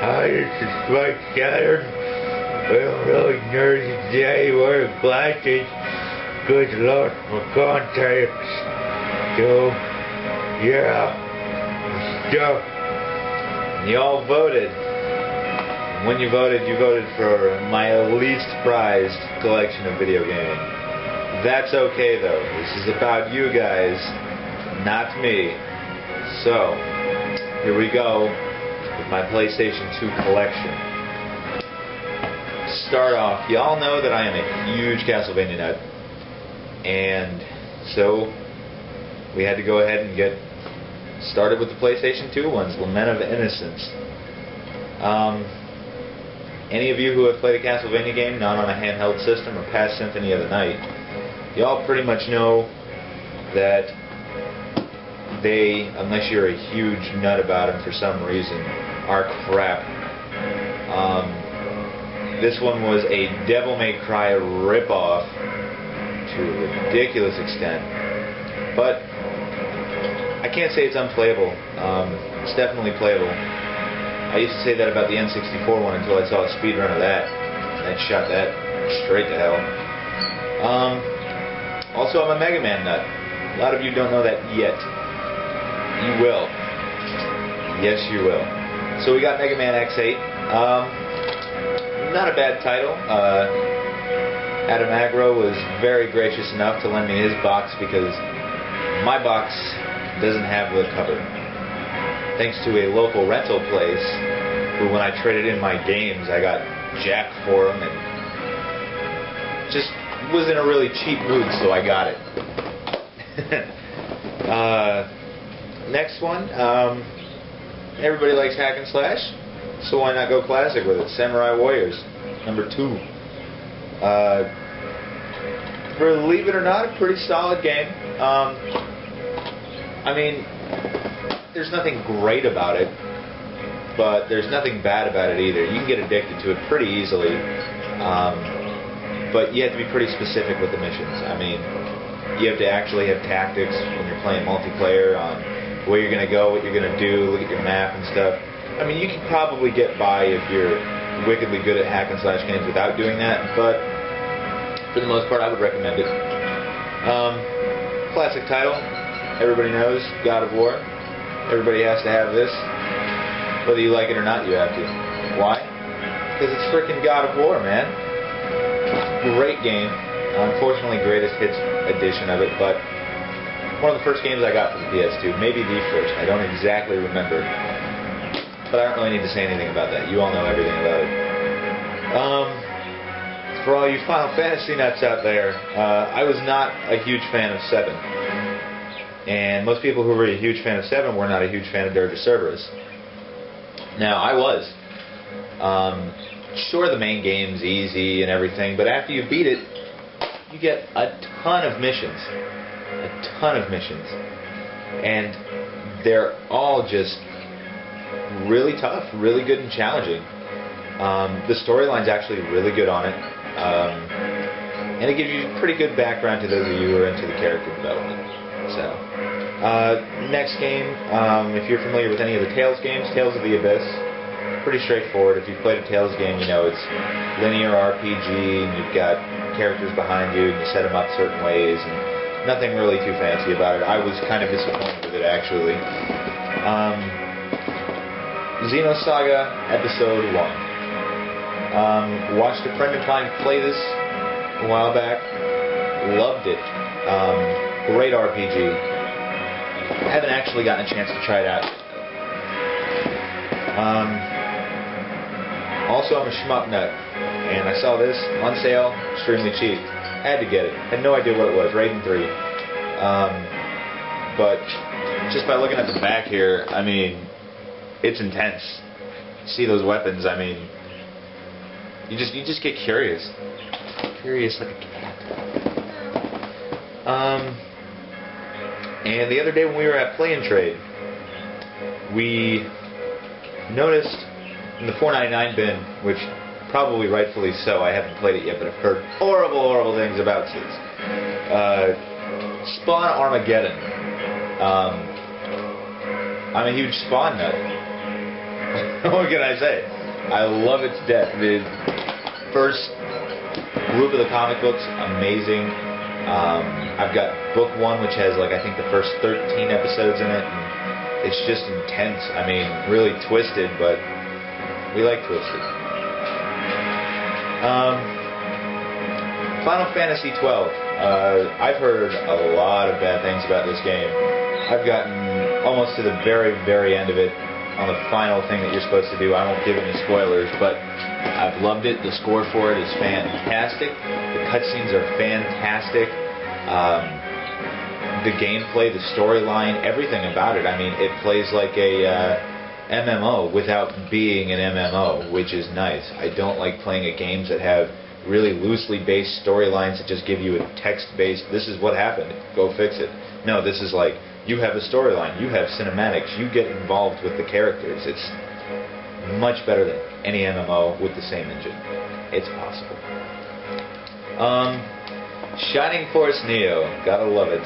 Hi, this is Spyk Saturn. I'm really nerdy today, wearing glasses. Good luck for contacts. So, yeah, stuff. Y'all voted. When you voted for my least prized collection of video gaming. That's okay though. This is about you guys, not me. So, here we go with my PlayStation 2 collection. Start off, y'all know that I am a huge Castlevania nut, and so we had to go ahead and get started with the PlayStation 2 ones. Lament of Innocence. Any of you who have played a Castlevania game not on a handheld system or past Symphony of the Night, y'all pretty much know that they, unless you're a huge nut about them for some reason, are crap. This one was a Devil May Cry ripoff to a ridiculous extent, but I can't say it's unplayable. It's definitely playable. I used to say that about the N64 one until I saw a speedrun of that, and shot that straight to hell. Also, I'm a Mega Man nut. A lot of you don't know that yet. You will. Yes, you will. So we got Mega Man X8. Not a bad title. Adam Agro was very gracious enough to lend me his box because my box doesn't have the cover. Thanks to a local rental place who, when I traded in my games, I got jacked for them and just was in a really cheap mood, so I got it. Next one, everybody likes hack and slash, so why not go classic with it? Samurai Warriors, number 2. Believe it or not, a pretty solid game. I mean, there's nothing great about it, but there's nothing bad about it either. You can get addicted to it pretty easily, but you have to be pretty specific with the missions. I mean, you have to actually have tactics when you're playing multiplayer on where you're going to go, what you're going to do, look at your map and stuff. I mean, you can probably get by if you're wickedly good at hack and slash games without doing that, but for the most part, I would recommend it. Classic title, everybody knows, God of War. Everybody has to have this. Whether you like it or not, you have to. Why? Because it's freaking God of War, man. Great game. Unfortunately, greatest hits edition of it, but one of the first games I got for the PS2. Maybe the first. I don't exactly remember. But I don't really need to say anything about that. You all know everything about it. For all you Final Fantasy nuts out there, I was not a huge fan of 7. And most people who were a huge fan of 7 were not a huge fan of Dirge of Cerberus. Now, I was. Sure, the main game's easy and everything, but after you beat it, you get a ton of missions. A ton of missions. And they're all just really tough, really good and challenging. The storyline's actually really good on it. And it gives you a pretty good background to those of you who are into the character development. So, next game, if you're familiar with any of the Tales games, Tales of the Abyss, pretty straightforward. If you've played a Tales game, you know it's linear RPG, and you've got characters behind you, and you set them up certain ways, and nothing really too fancy about it. I was kind of disappointed with it, actually. Xenosaga Episode 1. Watched a friend of mine play this a while back. Loved it. Great RPG. Haven't actually gotten a chance to try it out. Also, I'm a shmup nut, and I saw this on sale, extremely cheap. Had to get it. Had no idea what it was. Raiden 3. But just by looking at the back here, I mean, it's intense. See those weapons? I mean, you just get curious. Curious like a cat. And the other day when we were at Play and Trade, we noticed in the $4.99 bin, which probably rightfully so, I haven't played it yet, but I've heard horrible, horrible things about this. Spawn Armageddon. I'm a huge Spawn nut. What can I say? I love it to death. The first group of the comic books, amazing. I've got book 1, which has like I think the first 13 episodes in it, and it's just intense. I mean, really twisted, but we like twisted. Final Fantasy XII. I've heard a lot of bad things about this game. I've gotten almost to the very, very end of it on the final thing that you're supposed to do. I won't give any spoilers, but I've loved it. The score for it is fantastic. The cutscenes are fantastic. The gameplay, the storyline, everything about it. I mean, it plays like a MMO without being an MMO, which is nice. I don't like playing at games that have really loosely based storylines that just give you a text-based, this is what happened, go fix it. No, this is like, you have a storyline, you have cinematics, you get involved with the characters. It's much better than any MMO with the same engine. It's possible. Shining Force Neo, gotta love it.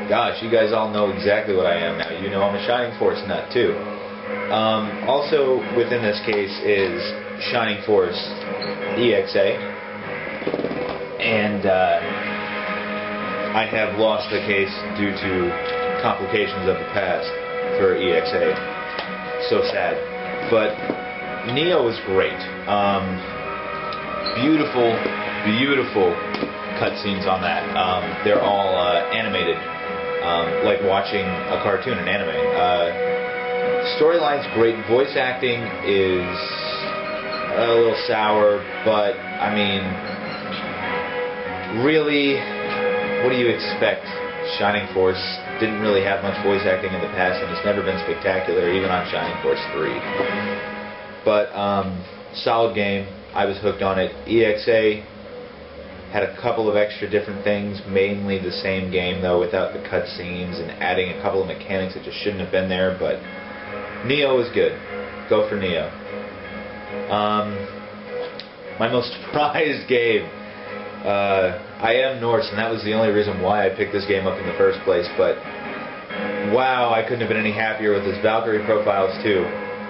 Gosh, you guys all know exactly what I am now. You know I'm a Shining Force nut too. Also within this case is Shining Force EXA, and I have lost the case due to complications of the past for EXA. So sad. But Neo is great. Beautiful, beautiful cutscenes on that. They're all animated, like watching a cartoon, an anime. Storyline's great. Voice acting is a little sour, but I mean, really, what do you expect? Shining Force didn't really have much voice acting in the past, and it's never been spectacular, even on Shining Force 3. But solid game. I was hooked on it. EXA had a couple of extra different things, mainly the same game though, without the cutscenes and adding a couple of mechanics that just shouldn't have been there. But Neo is good. Go for Neo. My most prized game, I Am Norse, and that was the only reason why I picked this game up in the first place, but wow, I couldn't have been any happier with this. Valkyrie Profiles 2.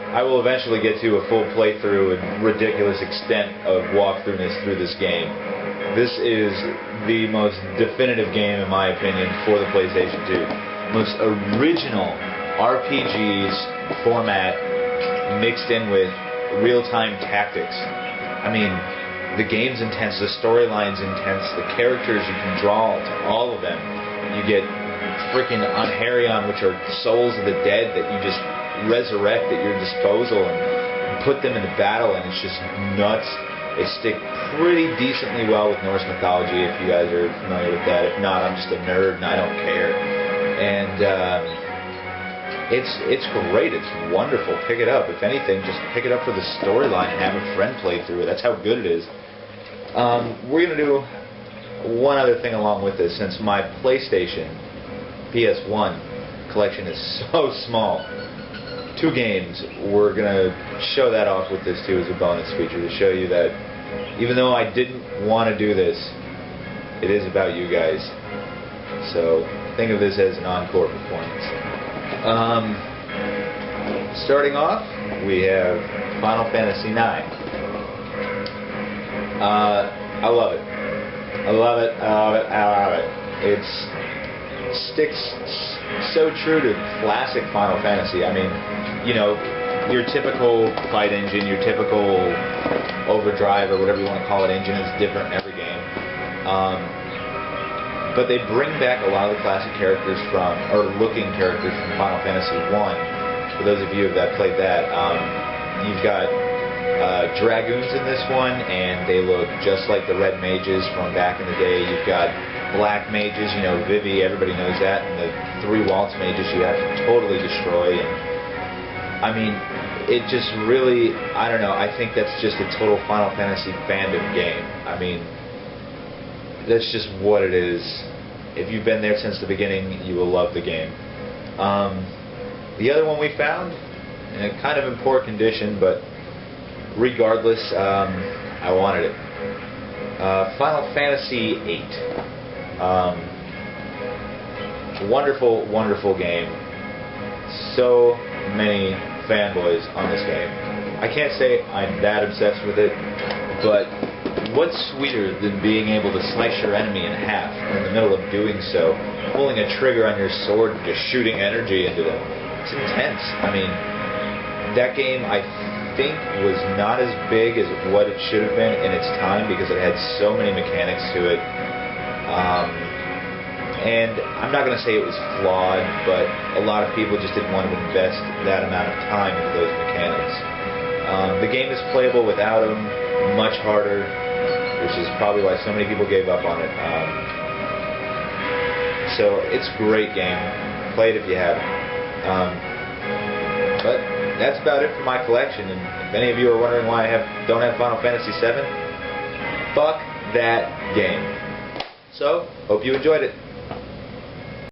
I will eventually get to a full playthrough and ridiculous extent of walkthroughness through this game. This is the most definitive game, in my opinion, for the PlayStation 2. Most original RPGs format mixed in with real-time tactics. I mean, the game's intense, the storyline's intense, the characters, you can draw to all of them. You get freaking Onharion, which are souls of the dead that you just resurrect at your disposal and put them into battle, and it's just nuts. They stick pretty decently well with Norse mythology, if you guys are familiar with that. If not, I'm just a nerd and I don't care. And it's great. It's wonderful. Pick it up. If anything, just pick it up for the storyline and have a friend play through it. That's how good it is. We're going to do one other thing along with this. Since my PlayStation PS1 collection is so small, 2 games, we're going to show that off with this too as a bonus feature to show you that even though I didn't want to do this, it is about you guys. So think of this as an encore performance. Starting off, we have Final Fantasy IX. I love it. I love it. I love it. I love it. It sticks so true to classic Final Fantasy. I mean, you know, your typical fight engine, your typical overdrive or whatever you want to call it engine is different in every game. But they bring back a lot of the classic characters from, or looking characters from Final Fantasy I. For those of you that played that, you've got dragoons in this one, and they look just like the red mages from back in the day. You've got black mages, you know, Vivi, everybody knows that, and the 3 waltz mages you have to totally destroy. And I mean, it just really, I don't know, I think that's just a total Final Fantasy fandom game. I mean, that's just what it is. If you've been there since the beginning, you will love the game. The other one we found, in a kind of in poor condition, but regardless, I wanted it. Final Fantasy VIII. Wonderful, wonderful game. So many fanboys on this game. I can't say I'm that obsessed with it, but what's sweeter than being able to slice your enemy in half in the middle of doing so, pulling a trigger on your sword and just shooting energy into them? It's intense. I mean, that game, I think, was not as big as what it should have been in its time because it had so many mechanics to it. And I'm not going to say it was flawed, but a lot of people just didn't want to invest that amount of time into those mechanics. The game is playable without them, much harder, which is probably why so many people gave up on it. So it's a great game. Play it if you haven't. But that's about it for my collection. And if any of you are wondering why I don't have Final Fantasy VII, fuck that game. So, hope you enjoyed it.